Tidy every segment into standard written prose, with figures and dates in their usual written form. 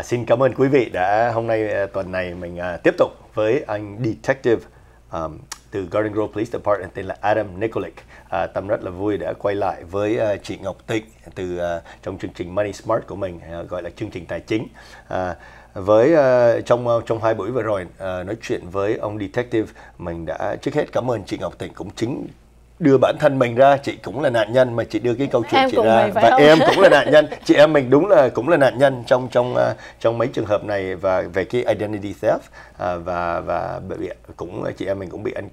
Xin cảm ơn quý vị đã hôm nay tuần này mình tiếp tục với anh detective từ Garden Grove Police Department tên là Adam Nikolic. Tâm rất là vui đã quay lại với chị Ngọc Tịnh từ trong chương trình Money Smart của mình, gọi là chương trình tài chính. Với trong hai buổi vừa rồi nói chuyện với ông detective, mình đã trước hết cảm ơn chị Ngọc Tịnh cũng chính đưa bản thân mình ra. Chị cũng là nạn nhân mà chị đưa cái câu chuyện em chị ra, và không? em cũng là nạn nhân. Chị em mình đúng là cũng là nạn nhân trong mấy trường hợp này, và về cái identity theft, và cũng chị em mình cũng bị ăn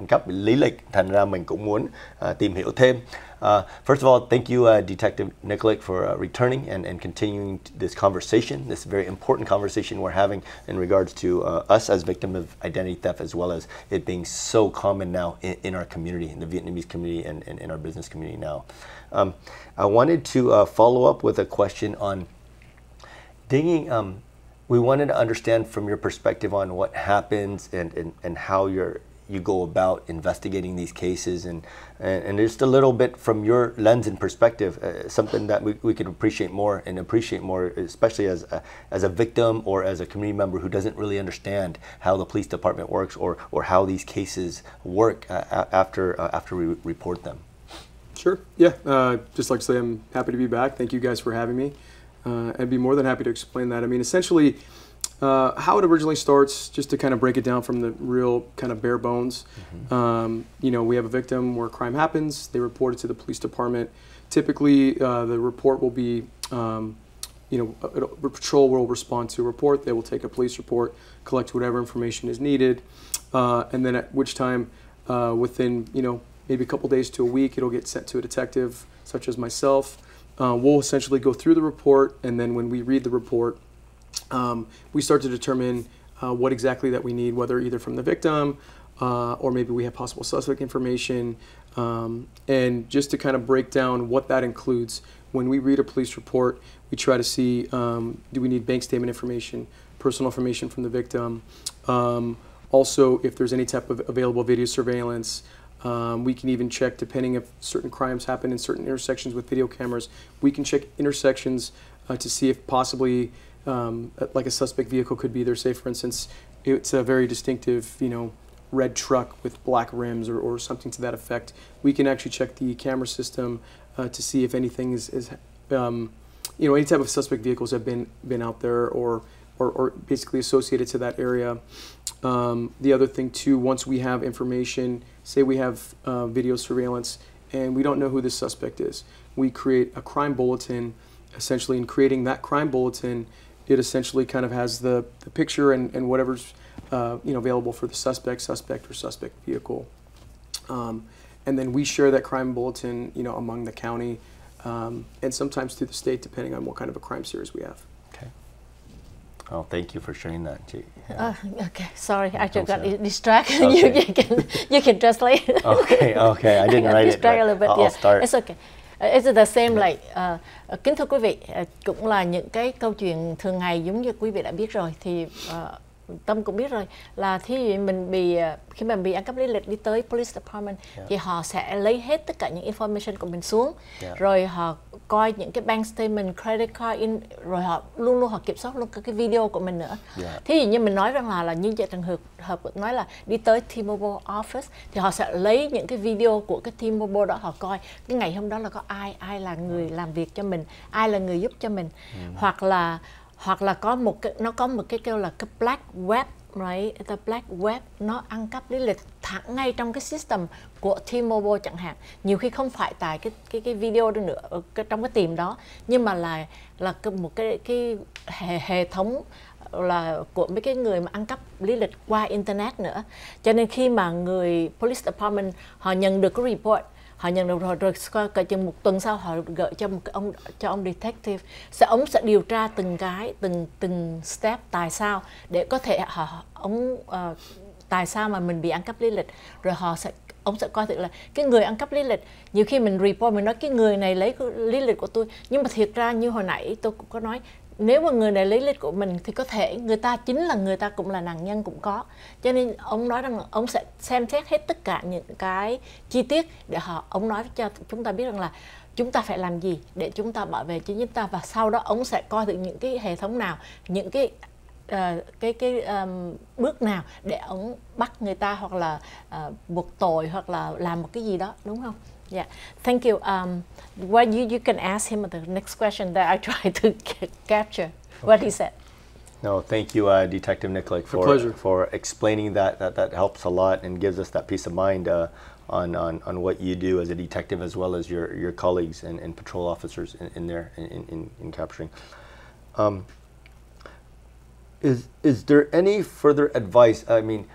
cắp lý lịch, thành ra mình cũng muốn tìm hiểu thêm. First of all, thank you, Detective Nikolic, for returning and continuing this conversation, this very important conversation we're having in regards to us as victims of identity theft, as well as it being so common now in our community, in the Vietnamese community and in our business community now. I wanted to follow up with a question on digging. We wanted to understand from your perspective on what happens and how you go about investigating these cases, and just a little bit from your lens and perspective, something that we could appreciate more, especially as a victim or as a community member who doesn't really understand how the police department works or how these cases work after we report them. Sure. Yeah. Just like to say, I'm happy to be back. Thank you guys for having me. I'd be more than happy to explain that. I mean, essentially, how it originally starts, just to kind of break it down from the real kind of bare bones. You know, we have a victim where a crime happens. They report it to the police department. Typically, the report will be, you know, a patrol will respond to a report. They will take a police report, collect whatever information is needed, and then at which time, within, you know, maybe a couple days to a week, it'll get sent to a detective, such as myself. We'll essentially go through the report, and then when we read the report, we start to determine what exactly that we need, whether either from the victim or maybe we have possible suspect information. And just to kind of break down what that includes, when we read a police report, we try to see, do we need bank statement information, personal information from the victim, also if there's any type of available video surveillance. We can even check, depending if certain crimes happen in certain intersections with video cameras, we can check intersections to see if possibly like a suspect vehicle could be there. Say, for instance, it's a very distinctive, you know, red truck with black rims or something to that effect. We can actually check the camera system to see if anything is you know, any type of suspect vehicles have been out there or basically associated to that area. The other thing too, once we have information, say we have video surveillance and we don't know who the suspect is, we create a crime bulletin. Essentially, in creating that crime bulletin, it essentially kind of has the picture and whatever's you know, available for the suspect or suspect vehicle. And then we share that crime bulletin, you know, among the county and sometimes through the state, depending on what kind of a crime series we have. Okay. Oh, thank you for sharing that, Chị. Yeah. Okay, sorry, I just got distracted. Okay. you can translate. Okay, I didn't write it. A little bit. I'll start. It's okay. It's the same like, kính thưa quý vị, cũng là những cái câu chuyện thường ngày giống như quý vị đã biết rồi, thì Tâm cũng biết rồi, là khi mình bị ăn cắp lý lịch đi tới Police Department, thì họ sẽ lấy hết tất cả những information của mình xuống, rồi họ coi những cái bank statement, credit card, rồi họ luôn họ kiểm soát luôn cái video của mình nữa. Thí dụ như mình nói rằng là như vậy, trường hợp nói là đi tới T-Mobile office, thì họ sẽ lấy những cái video của cái T-Mobile đó, họ coi cái ngày hôm đó là có ai là người làm việc cho mình, ai là người giúp cho mình, hoặc là nó có một cái kêu là cái black web, right? The black web nó ăn cắp lý lịch thẳng ngay trong cái system của T-Mobile chẳng hạn. Nhiều khi không phải tại cái video đó nữa trong cái tìm đó, nhưng mà là một cái hệ thống là của mấy cái người mà ăn cắp lý lịch qua internet nữa. Cho nên khi mà người Police Department họ nhận được cái report, họ nhận được rồi cỡ chừng một tuần sau họ gửi cho ông detective, ông sẽ điều tra từng step tại sao để có thể tại sao mà mình bị ăn cắp lý lịch, rồi ông sẽ coi thử là cái người ăn cắp lý lịch. Nhiều khi mình report, mình nói cái người này lấy lý lịch của tôi, nhưng mà thiệt ra như hồi nãy tôi cũng có nói, nếu mà người này lấy lịch của mình thì có thể người ta cũng là nạn nhân cũng có. Cho nên ông nói rằng là ông sẽ xem xét hết tất cả những cái chi tiết để ông nói cho chúng ta biết rằng là chúng ta phải làm gì để chúng ta bảo vệ chính chúng ta, và sau đó ông sẽ coi được những cái hệ thống nào, những cái bước nào để ông bắt người ta hoặc là buộc tội hoặc là làm một cái gì đó, đúng không? Yeah, thank you. Well, you can ask him the next question that I try to capture what he said. No, thank you, Detective Nicolak, for explaining that. That helps a lot and gives us that peace of mind on what you do as a detective, as well as your colleagues and patrol officers in there in capturing. Is there any further advice? I mean,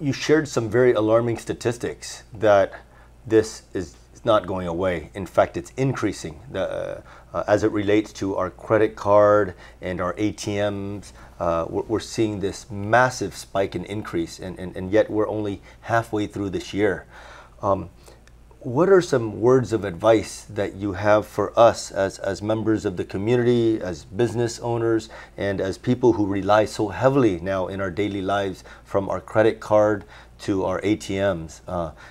you shared some very alarming statistics that this is not going away. In fact, it's increasing as it relates to our credit card and our ATMs. We're seeing this massive spike in increase, and yet we're only halfway through this year. What are some words of advice that you have for us as members of the community, as business owners, and as people who rely so heavily now in our daily lives from our credit card to our ATMs?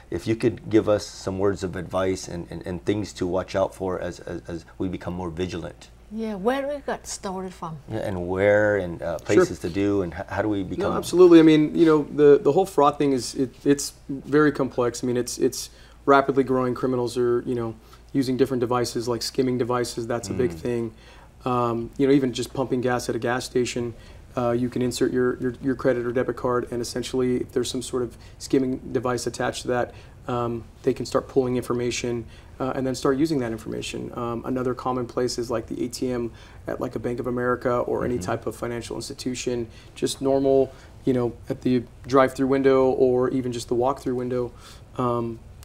If you could give us some words of advice and things to watch out for as we become more vigilant. Yeah, where we got started from? Yeah, and where and places to do, and how do we become? No, absolutely. I mean, you know, the whole fraud thing it's very complex. I mean, it's rapidly growing. Criminals are, you know, using different devices like skimming devices. That's a big thing. You know, even just pumping gas at a gas station. You can insert your credit or debit card, and essentially, if there's some sort of skimming device attached to that, they can start pulling information and then start using that information. Another common place is like the ATM at like a Bank of America or any type of financial institution. Just normal, you know, at the drive-through window or even just the walk-through window.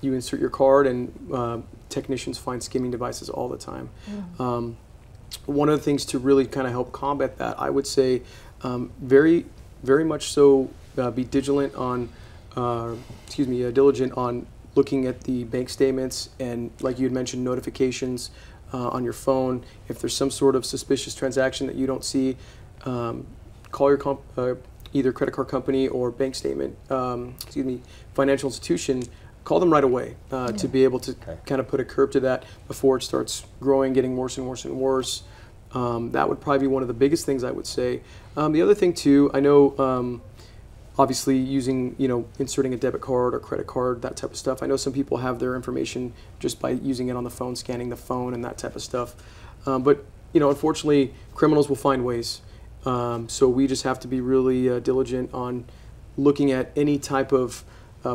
You insert your card, and technicians find skimming devices all the time. One of the things to really kind of help combat that, I would say, very much so, be diligent on, diligent on looking at the bank statements and, like you had mentioned, notifications on your phone. If there's some sort of suspicious transaction that you don't see, call your either credit card company or bank statement, financial institution. Call them right away to be able to kind of put a curb to that before it starts growing, getting worse and worse and worse. That would probably be one of the biggest things I would say. The other thing too, I know obviously using, you know, inserting a debit card or credit card, that type of stuff. I know some people have their information just by using it on the phone, scanning the phone and that type of stuff. But, you know, unfortunately, criminals will find ways. So we just have to be really diligent on looking at any type of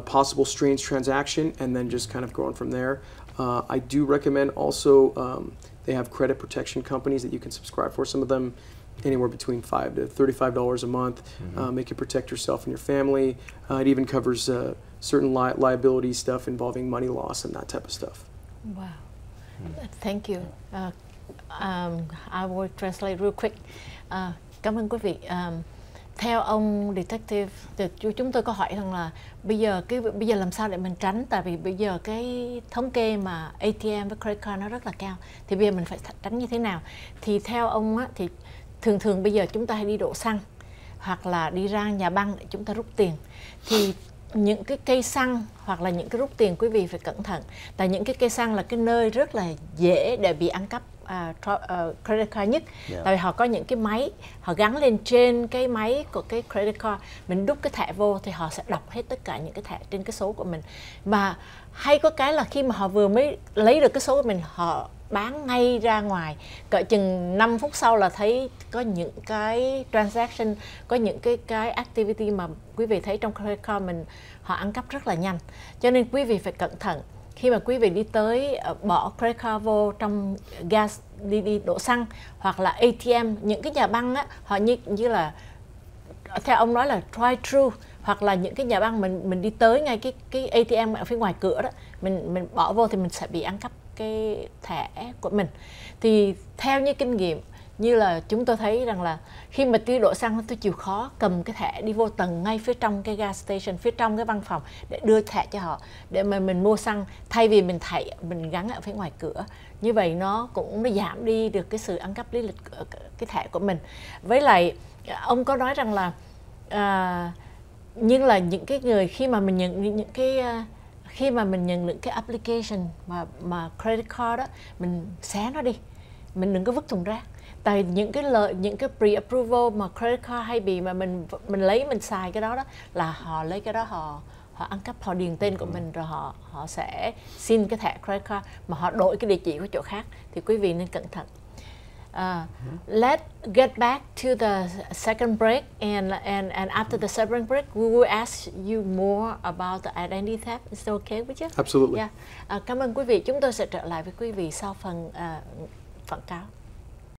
possible strange transaction and then just kind of growing from there. I do recommend also they have credit protection companies that you can subscribe for. Some of them anywhere between $5 to $35 a month. Make it protect yourself and your family. It even covers certain liability stuff involving money loss and that type of stuff. Wow, thank you. I will translate real quick. Cảm ơn quý vị. Theo ông detective, chúng tôi có hỏi rằng là bây giờ làm sao để mình tránh, tại vì bây giờ cái thống kê mà ATM với credit card nó rất là cao, thì bây giờ mình phải tránh như thế nào? Thì theo ông á, thì thường bây giờ chúng ta hay đi đổ xăng hoặc là đi ra nhà băng để chúng ta rút tiền. Thì những cái cây xăng hoặc là những cái rút tiền, quý vị phải cẩn thận, tại những cái cây xăng là cái nơi rất là dễ để bị ăn cắp credit card nhất. Tại vì họ có những cái máy họ gắn lên trên cái máy của cái credit card, mình đút cái thẻ vô thì họ sẽ đọc hết tất cả những cái thẻ trên cái số của mình. Mà hay có cái là khi mà họ vừa mới lấy được cái số của mình, họ bán ngay ra ngoài, cỡ chừng 5 phút sau là thấy có những cái transaction, có những cái activity mà quý vị thấy trong credit card mình, họ ăn cắp rất là nhanh. Cho nên quý vị phải cẩn thận khi mà quý vị đi tới bỏ credit card vô trong gas, đi đổ xăng hoặc là ATM. Những cái nhà băng á, họ như là theo ông nói là drive-thru, hoặc là những cái nhà băng mình đi tới ngay cái ATM ở phía ngoài cửa đó, mình bỏ vô thì mình sẽ bị ăn cắp cái thẻ của mình. Thì theo như kinh nghiệm như là chúng tôi thấy rằng là khi mà tôi đổ xăng tôi chịu khó cầm cái thẻ đi vô tầng ngay phía trong cái gas station, phía trong cái văn phòng để đưa thẻ cho họ để mà mình mua xăng, thay vì mình gắn ở phía ngoài cửa. Như vậy nó giảm đi được cái sự ăn cắp lý lịch cái thẻ của mình. Với lại ông có nói rằng là nhưng là những cái người khi mà mình nhận những cái application mà credit card đó, mình xé nó đi, mình đừng có vứt thùng rác. Tại những cái pre-approval mà credit card hay bị mà mình xài cái đó là họ lấy cái đó họ ăn cắp, họ điền tên của mình rồi họ sẽ xin cái thẻ credit card mà họ đổi cái địa chỉ của chỗ khác, thì quý vị nên cẩn thận. Let's get back to the second break, and after the second break, we will ask you more about the identity theft. Is that okay with you? Absolutely. Yeah. Cảm ơn quý vị. Chúng tôi sẽ trở lại với quý vị sau phần quảng cáo.